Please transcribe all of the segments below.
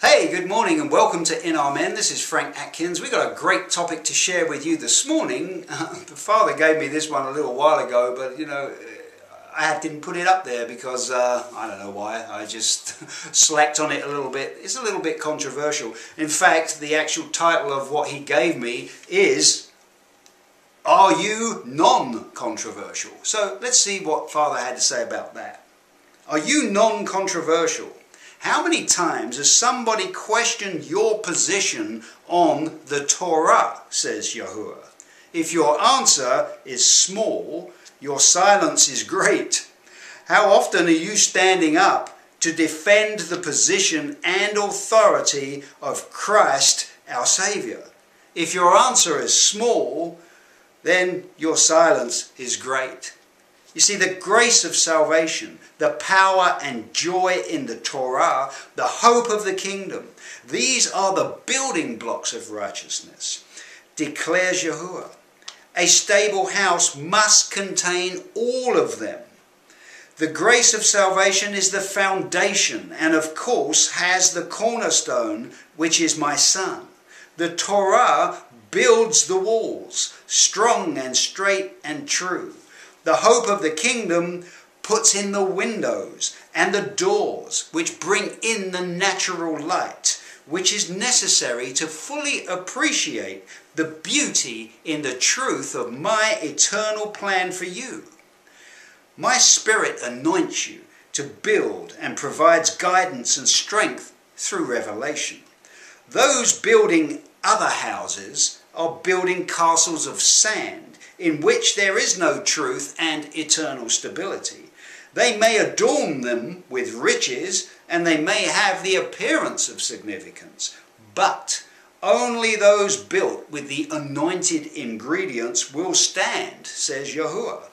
Hey, good morning and welcome to In Our Men. This is Frank Atkins. We've got a great topic to share with you this morning. The Father gave me this one a little while ago, but you know, I didn't put it up there because I don't know why. I just slacked on it a little bit. It's a little bit controversial. In fact, the actual title of what he gave me is, Are You Non-Controversial? So let's see what Father had to say about that. Are you non-controversial? How many times has somebody questioned your position on the Torah, says Yahuwah? If your answer is small, your silence is great. How often are you standing up to defend the position and authority of Christ, our Saviour? If your answer is small, then your silence is great. You see, the grace of salvation, the power and joy in the Torah, the hope of the kingdom, these are the building blocks of righteousness, declares Yahuwah. A stable house must contain all of them. The grace of salvation is the foundation and of course has the cornerstone, which is my Son. The Torah builds the walls, strong and straight and true. The hope of the kingdom puts in the windows and the doors which bring in the natural light, which is necessary to fully appreciate the beauty in the truth of my eternal plan for you. My Spirit anoints you to build and provides guidance and strength through revelation. Those building other houses are building castles of sand, in which there is no truth and eternal stability. They may adorn them with riches, and they may have the appearance of significance, but only those built with the anointed ingredients will stand, says Yahuwah.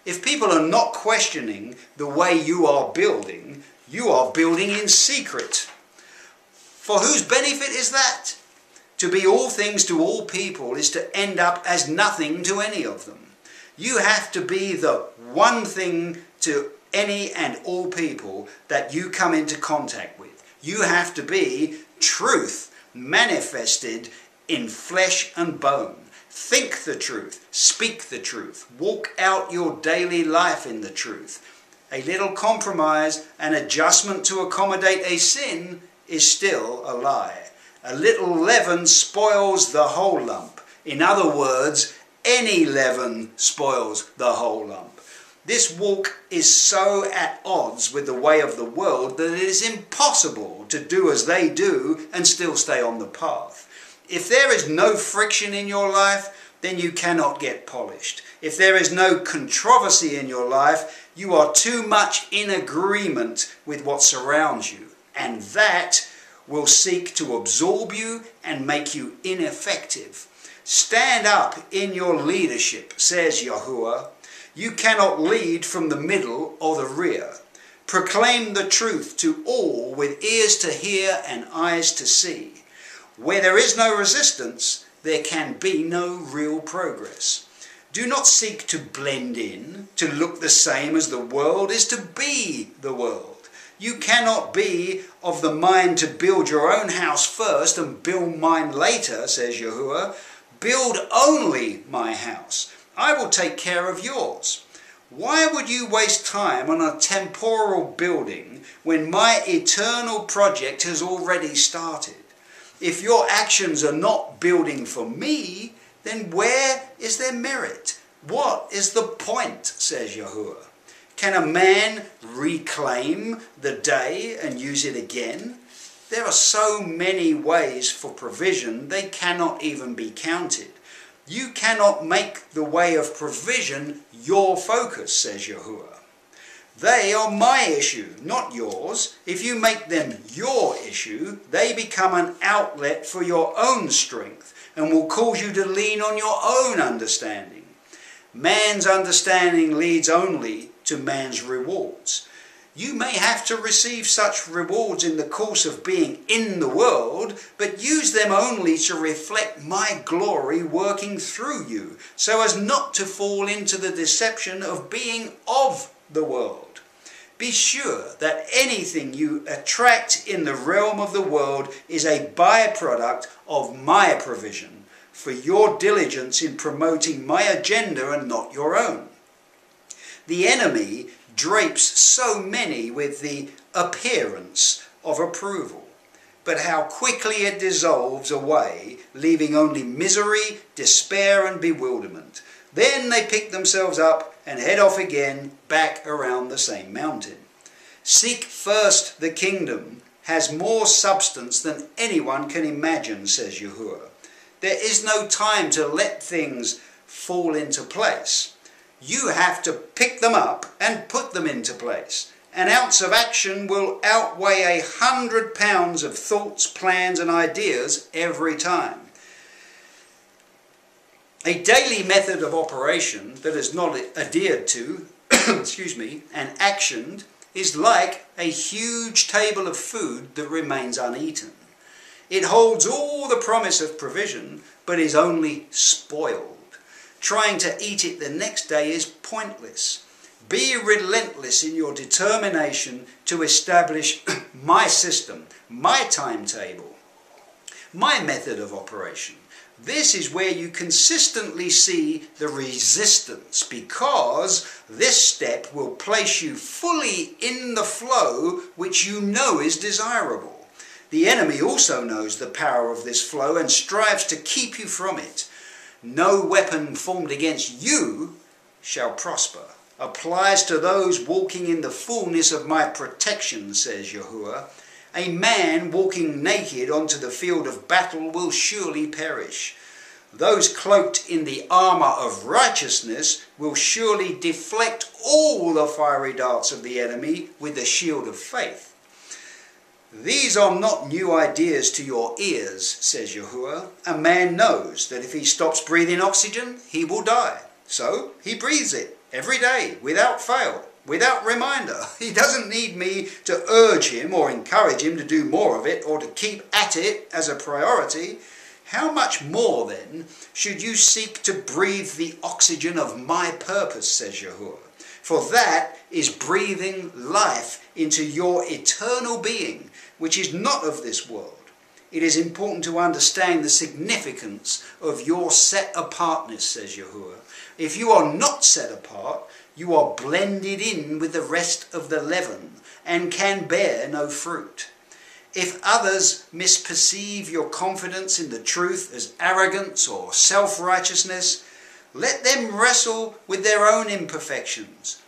If people are not questioning the way you are building in secret. For whose benefit is that? To be all things to all people is to end up as nothing to any of them. You have to be the one thing to any and all people that you come into contact with. You have to be truth manifested in flesh and bone. Think the truth, speak the truth, walk out your daily life in the truth. A little compromise and adjustment to accommodate a sin is still a lie. A little leaven spoils the whole lump. In other words, any leaven spoils the whole lump. This walk is so at odds with the way of the world that it is impossible to do as they do and still stay on the path. If there is no friction in your life, then you cannot get polished. If there is no controversy in your life, you are too much in agreement with what surrounds you, and that will seek to absorb you and make you ineffective. Stand up in your leadership, says Yahuwah. You cannot lead from the middle or the rear. Proclaim the truth to all with ears to hear and eyes to see. Where there is no resistance, there can be no real progress. Do not seek to blend in. To look the same as the world is to be the world. You cannot be of the mind to build your own house first and build mine later, says Yahuwah. Build only my house. I will take care of yours. Why would you waste time on a temporal building when my eternal project has already started? If your actions are not building for me, then where is their merit? What is the point, says Yahuwah? Can a man reclaim the day and use it again? There are so many ways for provision, they cannot even be counted. You cannot make the way of provision your focus, says Yahuwah. They are my issue, not yours. If you make them your issue, they become an outlet for your own strength and will cause you to lean on your own understanding. Man's understanding leads only to man's rewards. You may have to receive such rewards in the course of being in the world, but use them only to reflect my glory working through you, so as not to fall into the deception of being of the world. Be sure that anything you attract in the realm of the world is a byproduct of my provision for your diligence in promoting my agenda and not your own. The enemy drapes so many with the appearance of approval, but how quickly it dissolves away, leaving only misery, despair and bewilderment. Then they pick themselves up and head off again back around the same mountain. Seek first the kingdom has more substance than anyone can imagine, says Yahuwah. There is no time to let things fall into place. You have to pick them up and put them into place. An ounce of action will outweigh 100 pounds of thoughts, plans and ideas every time. A daily method of operation that is not adhered to and actioned is like a huge table of food that remains uneaten. It holds all the promise of provision, but is only spoiled. Trying to eat it the next day is pointless. Be relentless in your determination to establish my system, my timetable, my method of operation. This is where you consistently see the resistance, because this step will place you fully in the flow which you know is desirable. The enemy also knows the power of this flow and strives to keep you from it. No weapon formed against you shall prosper. Applies to those walking in the fullness of my protection, says Yahuwah. A man walking naked onto the field of battle will surely perish. Those cloaked in the armour of righteousness will surely deflect all the fiery darts of the enemy with the shield of faith. These are not new ideas to your ears, says Yahuwah. A man knows that if he stops breathing oxygen, he will die. So he breathes it every day, without fail, without reminder. He doesn't need me to urge him or encourage him to do more of it or to keep at it as a priority. How much more, then, should you seek to breathe the oxygen of my purpose, says Yahuwah? For that is breathing life into your eternal being, which is not of this world. It is important to understand the significance of your set-apartness, says Yahuwah. If you are not set apart, you are blended in with the rest of the leaven and can bear no fruit. If others misperceive your confidence in the truth as arrogance or self-righteousness, let them wrestle with their own imperfections.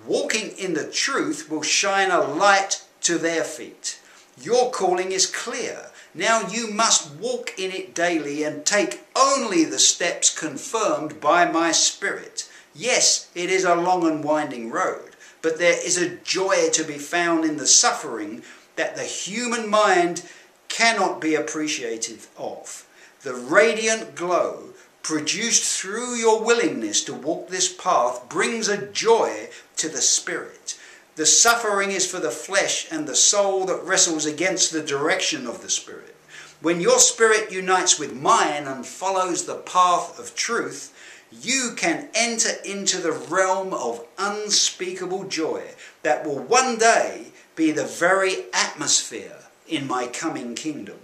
Walking in the truth will shine a light to their feet. Your calling is clear. Now you must walk in it daily and take only the steps confirmed by my Spirit. Yes, it is a long and winding road, but there is a joy to be found in the suffering that the human mind cannot be appreciative of. The radiant glow produced through your willingness to walk this path brings a joy to the spirit. The suffering is for the flesh and the soul that wrestles against the direction of the spirit. When your spirit unites with mine and follows the path of truth, you can enter into the realm of unspeakable joy that will one day be the very atmosphere in my coming kingdom.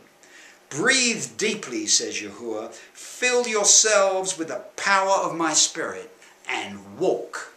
Breathe deeply, says Yahuwah. Fill yourselves with the power of my spirit and walk.